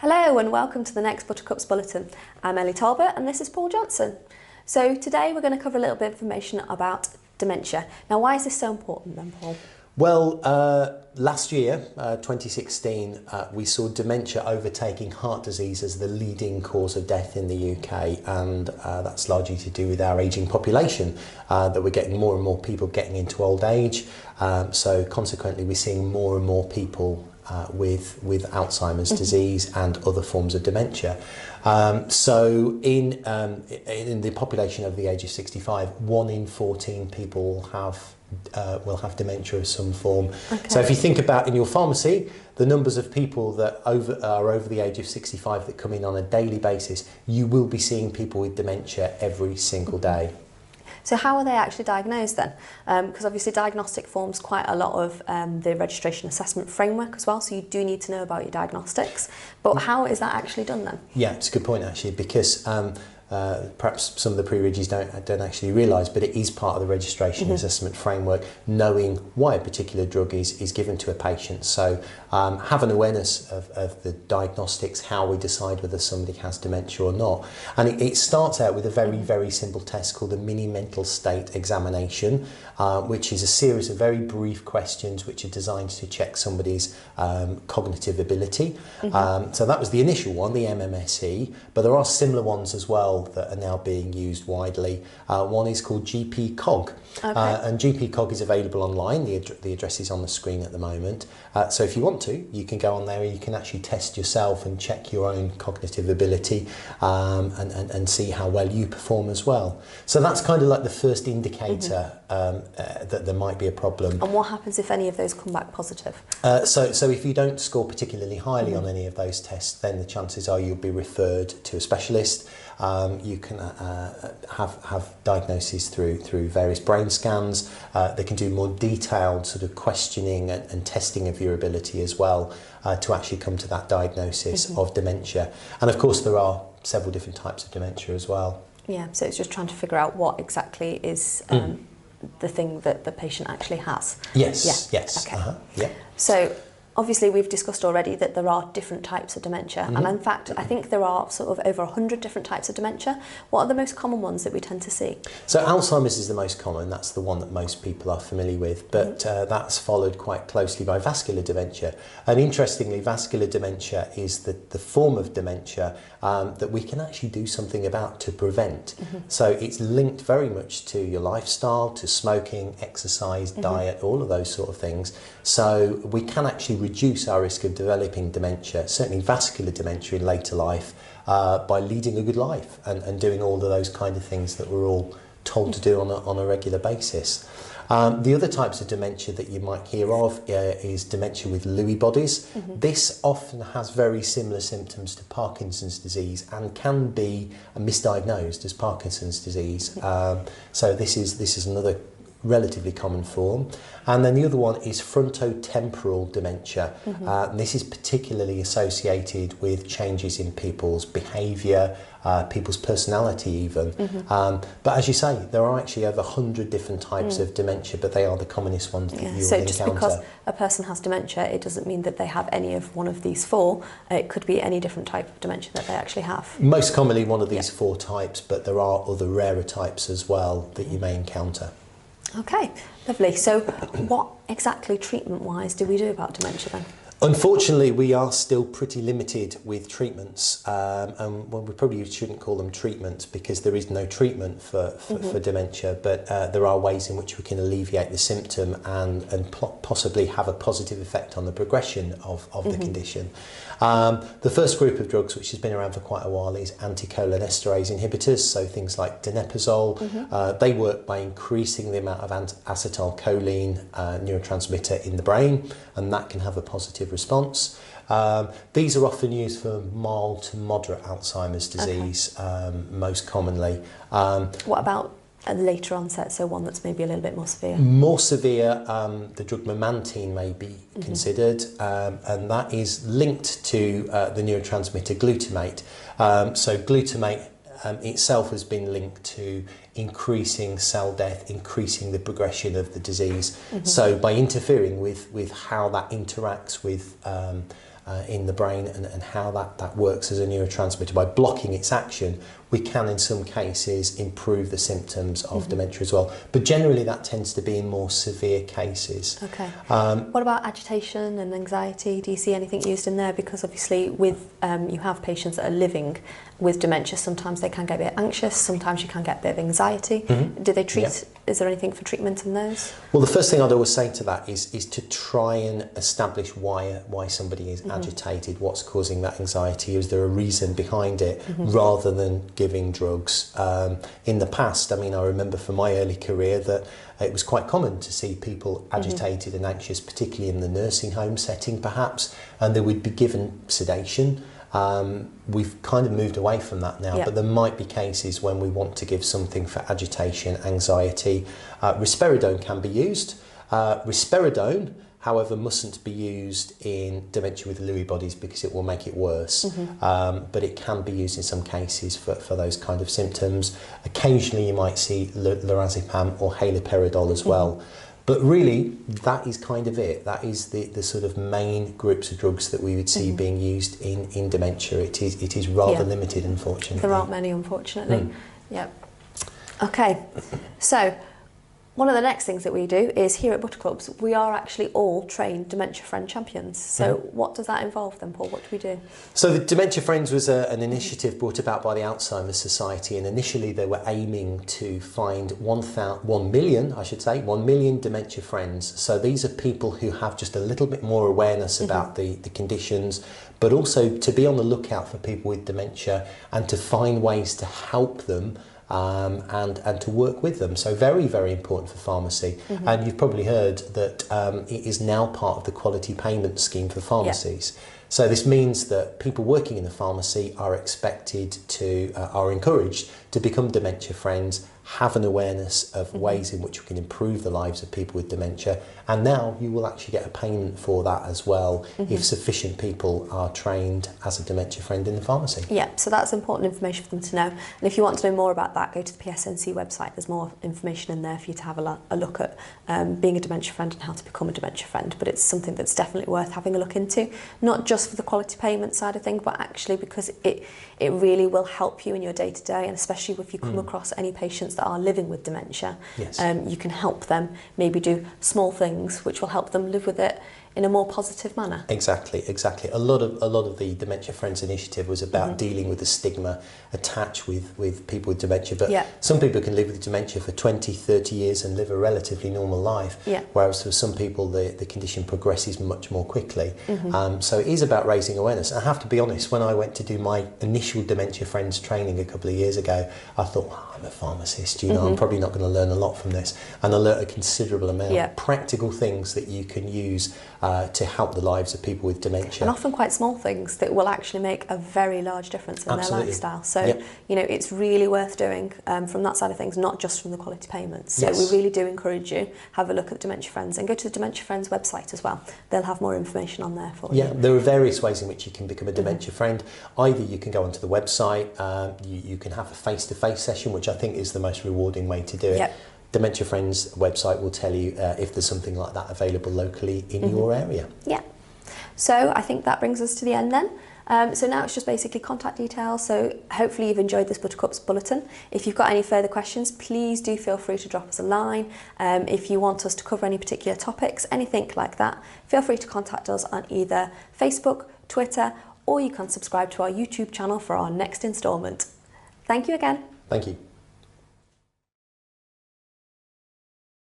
Hello and welcome to the next Buttercups Bulletin. I'm Ellie Talbot and this is Paul Johnson. So today we're going to cover a little bit of information about dementia. Now, why is this so important then, Paul? Well, last year, 2016, we saw dementia overtaking heart disease as the leading cause of death in the UK, and that's largely to do with our ageing population, that we're getting more and more people getting into old age, so consequently we're seeing more and more people with Alzheimer's disease and other forms of dementia. So in the population over the age of 65, 1 in 14 people will have dementia of some form. Okay. So if you think about in your pharmacy, the numbers of people that are over the age of 65 that come in on a daily basis, you will be seeing people with dementia every single day. So how are they actually diagnosed then? Because obviously diagnostic forms quite a lot of the registration assessment framework as well, so you do need to know about your diagnostics. But how is that actually done then? Yeah, it's a good point actually, because perhaps some of the pre-regs don't actually realise, but it is part of the registration assessment framework, knowing why a particular drug is given to a patient. So have an awareness of the diagnostics, how we decide whether somebody has dementia or not. And it starts out with a very, very simple test called a mini mental state examination, which is a series of very brief questions which are designed to check somebody's cognitive ability. So that was the initial one, the MMSE, but there are similar ones as well that are now being used widely. One is called GP Cog, and GP Cog is available online. The address is on the screen at the moment. So if you want to, you can go on there and you can actually test yourself and check your own cognitive ability and see how well you perform as well. So that's kind of like the first indicator that there might be a problem. And what happens if any of those come back positive? So if you don't score particularly highly on any of those tests, then the chances are you'll be referred to a specialist. You can have diagnoses through various brain scans. They can do more detailed sort of questioning and testing of your ability as well to actually come to that diagnosis of dementia. And of course there are several different types of dementia as well. Yeah, so it's just trying to figure out what exactly is the thing that the patient actually has. Yes, yeah. Yes. Okay. Yeah. So obviously we've discussed already that there are different types of dementia, and in fact I think there are sort of over 100 different types of dementia. What are the most common ones that we tend to see? So Alzheimer's is the most common, that's the one that most people are familiar with, but that's followed quite closely by vascular dementia. And interestingly, vascular dementia is the form of dementia that we can actually do something about to prevent. So it's linked very much to your lifestyle, to smoking, exercise, diet, all of those sort of things. So we can actually reduce our risk of developing dementia, certainly vascular dementia in later life, by leading a good life and doing all of those kind of things that we're all told to do on a regular basis. The other types of dementia that you might hear of is dementia with Lewy bodies. This often has very similar symptoms to Parkinson's disease and can be misdiagnosed as Parkinson's disease. So this is another relatively common form. And then the other one is frontotemporal dementia. This is particularly associated with changes in people's behaviour, people's personality even. But as you say, there are actually over 100 different types of dementia, but they are the commonest ones that you'll so encounter. just because a person has dementia, it doesn't mean that they have any of one of these four. It could be any different type of dementia that they actually have. Most commonly one of these four types, but there are other rarer types as well that you may encounter. Okay, lovely. So what exactly treatment-wise do we do about dementia then? Unfortunately, we are still pretty limited with treatments, and well, we probably shouldn't call them treatments because there is no treatment for dementia, but there are ways in which we can alleviate the symptom and possibly have a positive effect on the progression of the condition. The first group of drugs, which has been around for quite a while, is anticholinesterase inhibitors, so things like donepezol. They work by increasing the amount of acetylcholine neurotransmitter in the brain, and that can have a positive response. These are often used for mild to moderate Alzheimer's disease, most commonly. What about a later onset, so one that's maybe a little bit more severe? More severe, the drug memantine may be considered, and that is linked to the neurotransmitter glutamate. So glutamate itself has been linked to increasing cell death, increasing the progression of the disease. So by interfering with how that interacts with in the brain and how that works as a neurotransmitter. By blocking its action, we can in some cases improve the symptoms of dementia as well. But generally that tends to be in more severe cases. Okay. What about agitation and anxiety? Do you see anything used in there? Because obviously with you have patients that are living with dementia, sometimes they can get a bit anxious, sometimes you can get a bit of anxiety. Do they treat, is there anything for treatment in those? Well, the first thing I'd always say to that is to try and establish why somebody is agitated, what's causing that anxiety, is there a reason behind it, rather than giving drugs. In the past, I mean, I remember from my early career that it was quite common to see people agitated and anxious, particularly in the nursing home setting perhaps, and they would be given sedation. We've kind of moved away from that now, but there might be cases when we want to give something for agitation, anxiety. Risperidone can be used. Risperidone, however, mustn't be used in dementia with Lewy bodies because it will make it worse. But it can be used in some cases for those kind of symptoms. Occasionally you might see lorazepam or haloperidol as well. But really, that is kind of it. That is the sort of main groups of drugs that we would see being used in dementia. It is rather limited, unfortunately. There aren't many, unfortunately. Yep. Okay, so one of the next things that we do is here at Buttercups, we are actually all trained Dementia Friend champions. So what does that involve then, Paul? What do we do? So the Dementia Friends was an initiative brought about by the Alzheimer's Society, and initially they were aiming to find 1 million dementia friends. So these are people who have just a little bit more awareness about the conditions, but also to be on the lookout for people with dementia and to find ways to help them and to work with them. So very, very important for pharmacy. And you've probably heard that it is now part of the quality payment scheme for pharmacies. So this means that people working in the pharmacy are expected to, are encouraged to become dementia friends, have an awareness of ways in which we can improve the lives of people with dementia, and now you will actually get a payment for that as well if sufficient people are trained as a dementia friend in the pharmacy. Yeah, so that's important information for them to know. And if you want to know more about that, go to the PSNC website. There's more information in there for you to have a look at being a dementia friend and how to become a dementia friend. But it's something that's definitely worth having a look into, not just for the quality payment side of things, but actually because it really will help you in your day-to-day, and especially if you come across any patients that are living with dementia, you can help them maybe do small things which will help them live with it in a more positive manner. Exactly. A lot of the Dementia Friends initiative was about dealing with the stigma attached with people with dementia. But some people can live with dementia for 20, 30 years and live a relatively normal life, whereas for some people the condition progresses much more quickly. So it is about raising awareness. I have to be honest, when I went to do my initial Dementia Friends training a couple of years ago, I thought, well, I'm a pharmacist, you know, I'm probably not going to learn a lot from this. And I learned a considerable amount. Practical things that you can use to help the lives of people with dementia. And often quite small things that will actually make a very large difference in their lifestyle. So, you know, it's really worth doing from that side of things, not just from the quality payments. So we really do encourage you, have a look at Dementia Friends and go to the Dementia Friends website as well. They'll have more information on there for you. Yeah, there are various ways in which you can become a dementia friend. Either you can go onto the website, you can have a face-to-face session, which I think is the most rewarding way to do it. Dementia Friends website will tell you if there's something like that available locally in your area. Yeah. So I think that brings us to the end then. So now it's just basically contact details. So hopefully you've enjoyed this Buttercups Bulletin. If you've got any further questions, please do feel free to drop us a line. If you want us to cover any particular topics, anything like that, feel free to contact us on either Facebook, Twitter, or you can subscribe to our YouTube channel for our next instalment. Thank you again. Thank you.